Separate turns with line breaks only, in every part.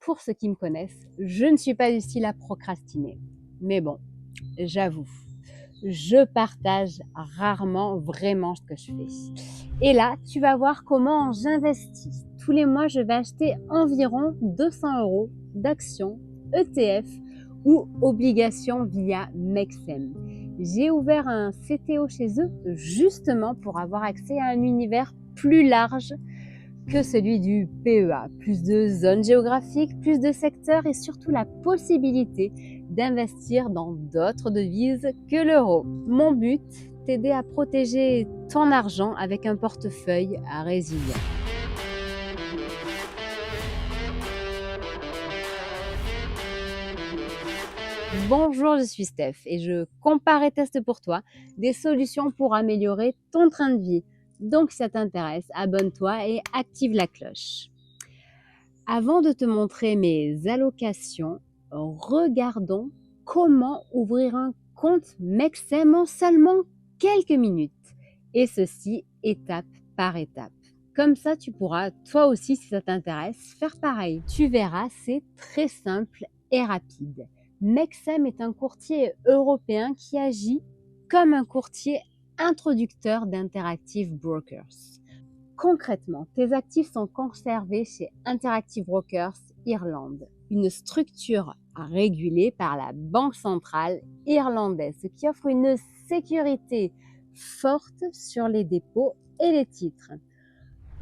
pour ceux qui me connaissent, je ne suis pas du style à procrastiner. Mais bon, j'avoue, je partage rarement vraiment ce que je fais. Et là, tu vas voir comment j'investis. Tous les mois, je vais acheter environ 200 € d'actions, ETF ou obligations via Mexem. J'ai ouvert un CTO chez eux justement pour avoir accès à un univers plus large que celui du PEA. Plus de zones géographiques, plus de secteurs et surtout la possibilité d'investir dans d'autres devises que l'euro. Mon but, t'aider à protéger ton argent avec un portefeuille résilient. Bonjour, je suis Steph et je compare et teste pour toi des solutions pour améliorer ton train de vie. Donc si ça t'intéresse, abonne-toi et active la cloche. Avant de te montrer mes allocations, regardons comment ouvrir un compte Mexem en seulement quelques minutes. Et ceci étape par étape. Comme ça, tu pourras, toi aussi, si ça t'intéresse, faire pareil. Tu verras, c'est très simple et rapide. Mexem est un courtier européen qui agit comme un courtier introducteur d'Interactive Brokers. Concrètement, tes actifs sont conservés chez Interactive Brokers Irlande, une structure régulée par la Banque centrale irlandaise, ce qui offre une sécurité forte sur les dépôts et les titres.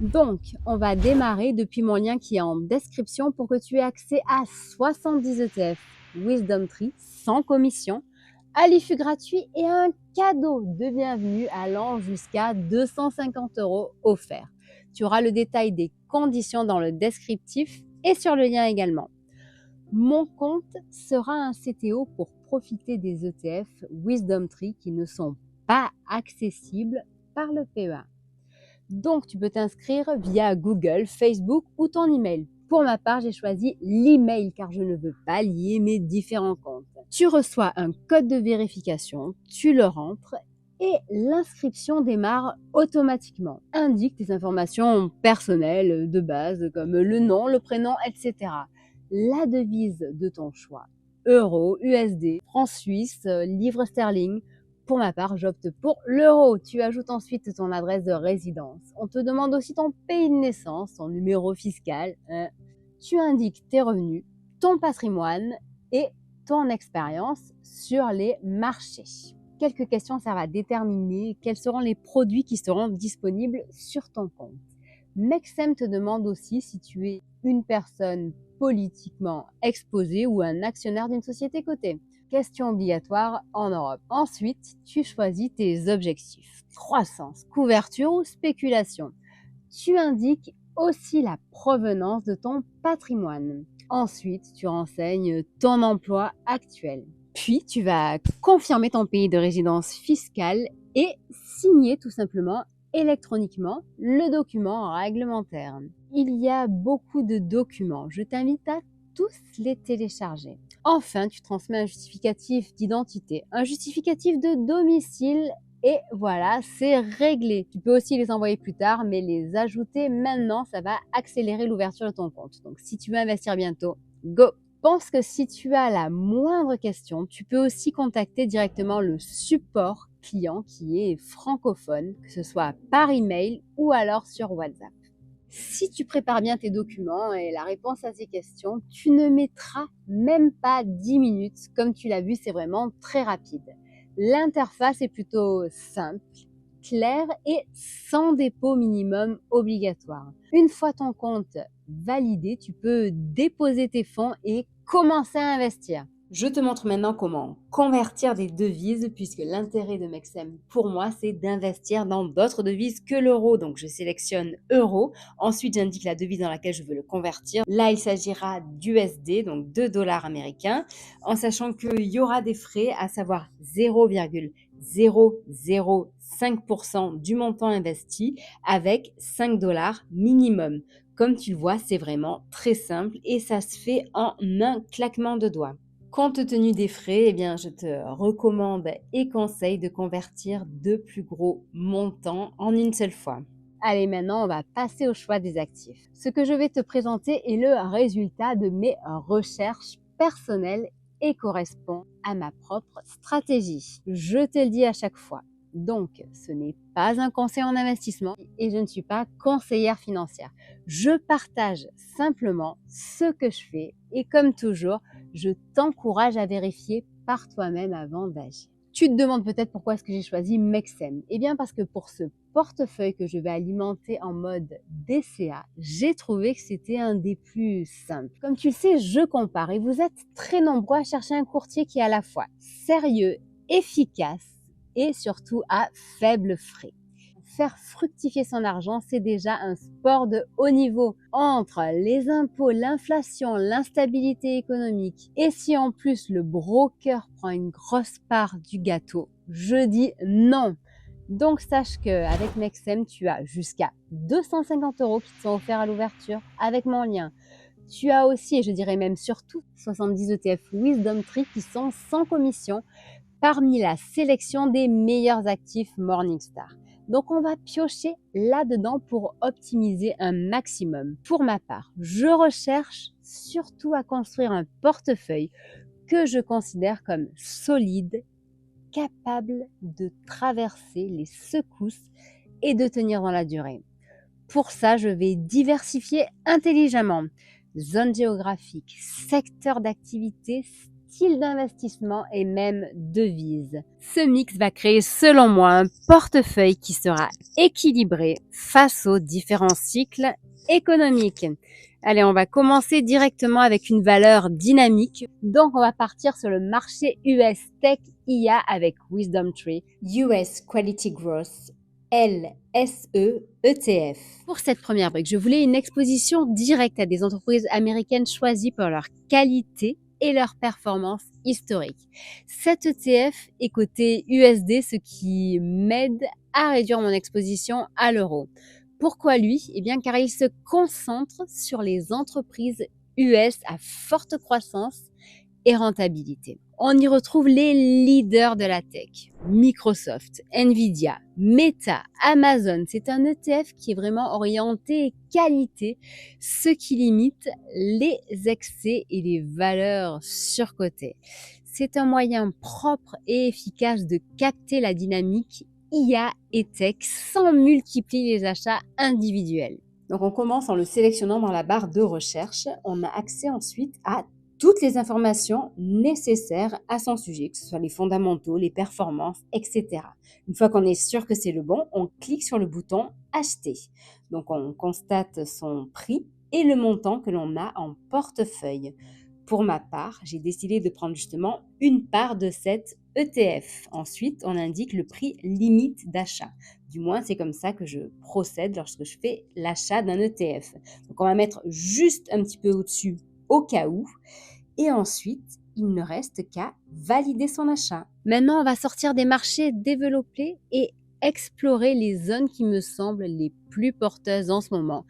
Donc, on va démarrer depuis mon lien qui est en description pour que tu aies accès à 70 ETF Wisdom Tree sans commission, à l'IFU gratuit et à un cadeau de bienvenue allant jusqu'à 250 € offerts. Tu auras le détail des conditions dans le descriptif et sur le lien également. Mon compte sera un CTO pour profiter des ETF Wisdom Tree qui ne sont pas accessibles par le PEA. Donc, tu peux t'inscrire via Google, Facebook ou ton email. Pour ma part, j'ai choisi l'email car je ne veux pas lier mes différents comptes. Tu reçois un code de vérification, tu le rentres et l'inscription démarre automatiquement. Indique tes informations personnelles de base comme le nom, le prénom, etc. La devise de ton choix, euro, USD, francs suisses, livres sterling. Pour ma part, j'opte pour l'euro. Tu ajoutes ensuite ton adresse de résidence. On te demande aussi ton pays de naissance, ton numéro fiscal. Tu indiques tes revenus, ton patrimoine et ton expérience sur les marchés. Quelques questions servent à déterminer quels seront les produits qui seront disponibles sur ton compte. Mexem te demande aussi si tu es une personne politiquement exposée ou un actionnaire d'une société cotée. Question obligatoire en Europe. Ensuite, tu choisis tes objectifs. Croissance, couverture ou spéculation. Tu indiques aussi la provenance de ton patrimoine. Ensuite, tu renseignes ton emploi actuel. Puis, tu vas confirmer ton pays de résidence fiscale et signer tout simplement électroniquement le document réglementaire. Il y a beaucoup de documents. Je t'invite à tous les télécharger. Enfin, tu transmets un justificatif d'identité, un justificatif de domicile et voilà, c'est réglé. Tu peux aussi les envoyer plus tard, mais les ajouter maintenant, ça va accélérer l'ouverture de ton compte. Donc, si tu veux investir bientôt, go! Pense que si tu as la moindre question, tu peux aussi contacter directement le support client qui est francophone, que ce soit par email ou alors sur WhatsApp. Si tu prépares bien tes documents et la réponse à ces questions, tu ne mettras même pas 10 minutes. Comme tu l'as vu, c'est vraiment très rapide. L'interface est plutôt simple, claire et sans dépôt minimum obligatoire. Une fois ton compte validé, tu peux déposer tes fonds et commencer à investir. Je te montre maintenant comment convertir des devises puisque l'intérêt de Mexem pour moi c'est d'investir dans d'autres devises que l'euro. Donc je sélectionne euro, ensuite j'indique la devise dans laquelle je veux le convertir. Là il s'agira d'USD, donc 2 dollars américains, en sachant qu'il y aura des frais, à savoir 0,005% du montant investi avec 5 dollars minimum. Comme tu le vois, c'est vraiment très simple et ça se fait en un claquement de doigts. Compte tenu des frais, je te recommande et conseille de convertir de plus gros montants en une seule fois. Allez, maintenant, on va passer au choix des actifs. Ce que je vais te présenter est le résultat de mes recherches personnelles et correspond à ma propre stratégie. Je te le dis à chaque fois. Donc, ce n'est pas un conseil en investissement et je ne suis pas conseillère financière. Je partage simplement ce que je fais et comme toujours, je t'encourage à vérifier par toi-même avant d'agir. Tu te demandes peut-être pourquoi est-ce que j'ai choisi Mexem. Eh bien parce que pour ce portefeuille que je vais alimenter en mode DCA, j'ai trouvé que c'était un des plus simples. Comme tu le sais, je compare et vous êtes très nombreux à chercher un courtier qui est à la fois sérieux, efficace et surtout à faible frais. Faire fructifier son argent, c'est déjà un sport de haut niveau. Entre les impôts, l'inflation, l'instabilité économique, et si en plus le broker prend une grosse part du gâteau, je dis non. Donc sache qu'avec Mexem, tu as jusqu'à 250 € qui te sont offerts à l'ouverture avec mon lien. Tu as aussi, et je dirais même surtout, 70 ETF Wisdom Tree qui sont sans commission parmi la sélection des meilleurs actifs Morningstar. Donc on va piocher là-dedans pour optimiser un maximum. Pour ma part, je recherche surtout à construire un portefeuille que je considère comme solide, capable de traverser les secousses et de tenir dans la durée. Pour ça, je vais diversifier intelligemment. Zone géographique, secteur d'activité, style d'investissement et même devise. Ce mix va créer selon moi un portefeuille qui sera équilibré face aux différents cycles économiques. Allez, on va commencer directement avec une valeur dynamique. Donc, on va partir sur le marché US Tech IA avec Wisdom Tree, US Quality Growth, LSE ETF. Pour cette première brique, je voulais une exposition directe à des entreprises américaines choisies pour leur qualité et leur performance historique. Cet ETF est coté USD, ce qui m'aide à réduire mon exposition à l'euro. Pourquoi lui? Eh bien, car il se concentre sur les entreprises US à forte croissance et rentabilité. On y retrouve les leaders de la tech. Microsoft, Nvidia, Meta, Amazon. C'est un ETF qui est vraiment orienté qualité, ce qui limite les excès et les valeurs surcotées. C'est un moyen propre et efficace de capter la dynamique IA et tech sans multiplier les achats individuels. Donc on commence en le sélectionnant dans la barre de recherche. On a accès ensuite à toutes les informations nécessaires à son sujet, que ce soit les fondamentaux, les performances, etc. Une fois qu'on est sûr que c'est le bon, on clique sur le bouton Acheter. Donc on constate son prix et le montant que l'on a en portefeuille. Pour ma part, j'ai décidé de prendre justement une part de cet ETF. Ensuite, on indique le prix limite d'achat. Du moins, c'est comme ça que je procède lorsque je fais l'achat d'un ETF. Donc on va mettre juste un petit peu au-dessus au cas où. Et ensuite, il ne reste qu'à valider son achat. Maintenant, on va sortir des marchés développés et explorer les zones qui me semblent les plus porteuses en ce moment.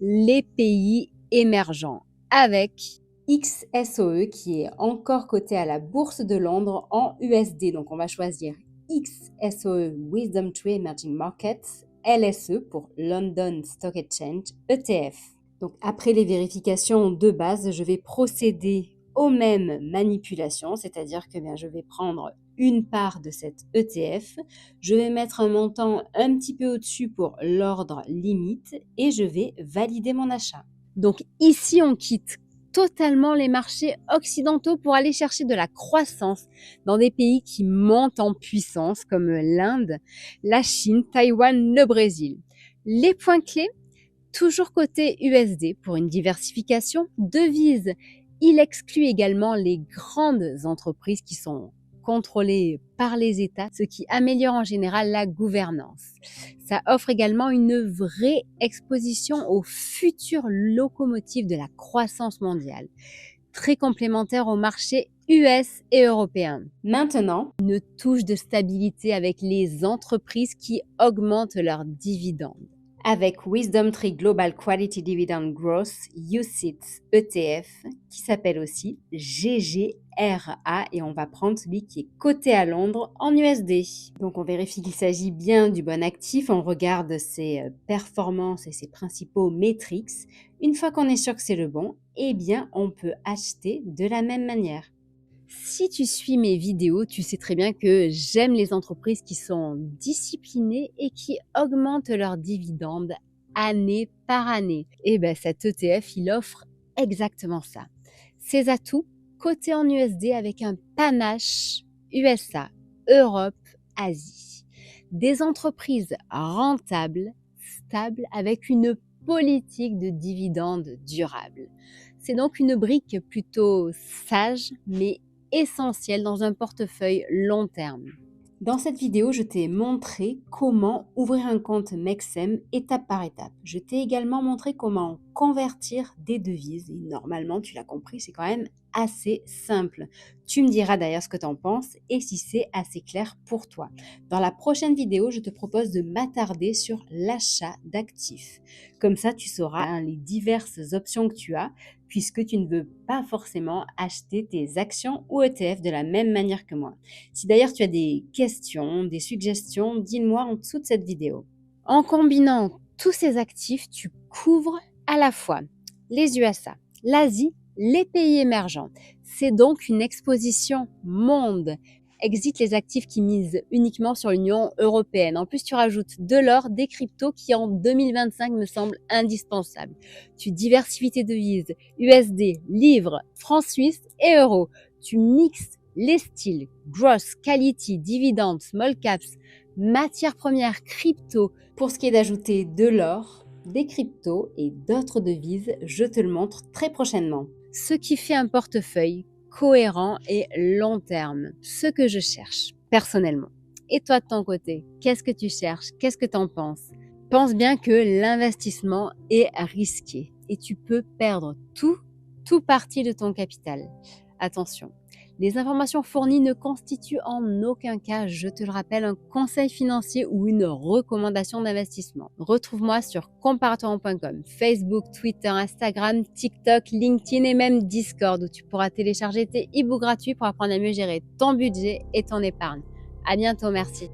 Les pays émergents avec XSOE qui est encore coté à la bourse de Londres en USD. Donc, on va choisir XSOE Wisdom Tree Emerging Markets, LSE pour London Stock Exchange ETF. Donc, après les vérifications de base, je vais procéder aux mêmes manipulations, c'est-à-dire que je vais prendre une part de cet ETF, je vais mettre un montant un petit peu au-dessus pour l'ordre limite et je vais valider mon achat. Donc ici, on quitte totalement les marchés occidentaux pour aller chercher de la croissance dans des pays qui montent en puissance comme l'Inde, la Chine, Taïwan, le Brésil. Les points clés, toujours côté USD pour une diversification. Devise, il exclut également les grandes entreprises qui sont contrôlées par les États, ce qui améliore en général la gouvernance. Ça offre également une vraie exposition aux futures locomotives de la croissance mondiale, très complémentaire au marché US et européen. Maintenant, une touche de stabilité avec les entreprises qui augmentent leurs dividendes. avec Wisdom Tree Global Quality Dividend Growth UCITS ETF qui s'appelle aussi GGRA et on va prendre celui qui est coté à Londres en USD. Donc on vérifie qu'il s'agit bien du bon actif, on regarde ses performances et ses principaux metrics. Une fois qu'on est sûr que c'est le bon, eh bien on peut acheter de la même manière. Si tu suis mes vidéos, tu sais très bien que j'aime les entreprises qui sont disciplinées et qui augmentent leurs dividendes année par année. Et bien cet ETF, il offre exactement ça. Ses atouts, cotés en USD avec un panache USA, Europe, Asie. Des entreprises rentables, stables, avec une politique de dividendes durable. C'est donc une brique plutôt sage, mais essentiel dans un portefeuille long terme. Dans cette vidéo, je t'ai montré comment ouvrir un compte Mexem étape par étape. Je t'ai également montré comment convertir des devises. Et normalement, tu l'as compris, c'est quand même assez simple. Tu me diras d'ailleurs ce que tu en penses et si c'est assez clair pour toi. Dans la prochaine vidéo, je te propose de m'attarder sur l'achat d'actifs. Comme ça, tu sauras les diverses options que tu as puisque tu ne veux pas forcément acheter tes actions ou ETF de la même manière que moi. Si d'ailleurs tu as des questions, des suggestions, dis-moi en dessous de cette vidéo. En combinant tous ces actifs, tu couvres à la fois les USA, l'Asie, les pays émergents. C'est donc une exposition monde. Exit les actifs qui misent uniquement sur l'Union européenne. En plus, tu rajoutes de l'or, des cryptos qui en 2025 me semblent indispensables. Tu diversifies tes devises, USD, livres, francs suisses et euros. Tu mixes les styles, gross, quality, dividendes, small caps, matières premières, crypto. Pour ce qui est d'ajouter de l'or, des cryptos et d'autres devises, je te le montre très prochainement. Ce qui fait un portefeuille cohérent et long terme, ce que je cherche personnellement. Et toi de ton côté, qu'est-ce que tu cherches? Qu'est-ce que tu en penses? Pense bien que l'investissement est risqué et tu peux perdre tout parti de ton capital. Attention, les informations fournies ne constituent en aucun cas, je te le rappelle, un conseil financier ou une recommandation d'investissement. Retrouve-moi sur comparatoire.com, Facebook, Twitter, Instagram, TikTok, LinkedIn et même Discord où tu pourras télécharger tes e-books gratuits pour apprendre à mieux gérer ton budget et ton épargne. À bientôt, merci.